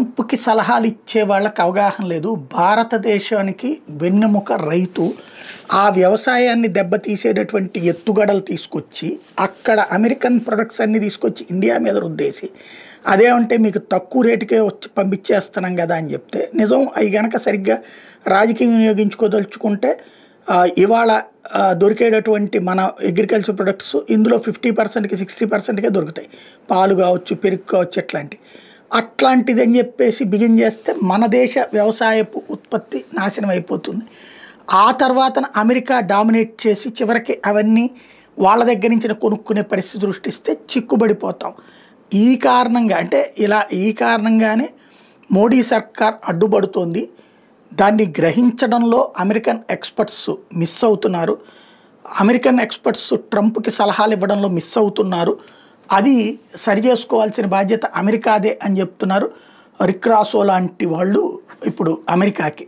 ట్రంప్కి సలహాలు ఇచ్చే వాళ్ళకి అవగాహన లేదు. భారతదేశానికి వెన్నెముక రైతు. ఆ వ్యవసాయాన్ని దెబ్బతీసేటటువంటి ఎత్తుగడలు తీసుకొచ్చి అక్కడ అమెరికన్ ప్రొడక్ట్స్ అన్ని తీసుకొచ్చి ఇండియా మీద రుద్దేసి అదేమంటే మీకు తక్కువ రేటుకే వచ్చి పంపించేస్తున్నాం కదా అని చెప్తే నిజం. అవి గనక సరిగ్గా రాజకీయం వినియోగించుకోదలుచుకుంటే ఇవాళ దొరికేటటువంటి మన అగ్రికల్చర్ ప్రొడక్ట్స్ ఇందులో 50%కి 60%కే దొరుకుతాయి. పాలు కావచ్చు, పెరుగు కావచ్చు, అట్లాంటిది అని చెప్పేసి బిగిన్ చేస్తే మన దేశ వ్యవసాయపు ఉత్పత్తి నాశనం అయిపోతుంది. ఆ తర్వాత అమెరికా డామినేట్ చేసి చివరికి అవన్నీ వాళ్ళ దగ్గర నుంచి కొనుక్కునే పరిస్థితి సృష్టిస్తే చిక్కుబడిపోతాం. ఈ కారణంగా ఈ కారణంగానే మోడీ సర్కార్ అడ్డుపడుతోంది. దాన్ని గ్రహించడంలో అమెరికన్ ఎక్స్పర్ట్స్ మిస్ అవుతున్నారు. అమెరికన్ ఎక్స్పర్ట్స్ ట్రంప్కి సలహాలు ఇవ్వడంలో మిస్ అవుతున్నారు. అది సరి చేసుకోవాల్సిన బాధ్యత అమెరికాదే అని చెప్తున్నారు రిక్ రాసో లాంటి వాళ్ళు ఇప్పుడు అమెరికాకి.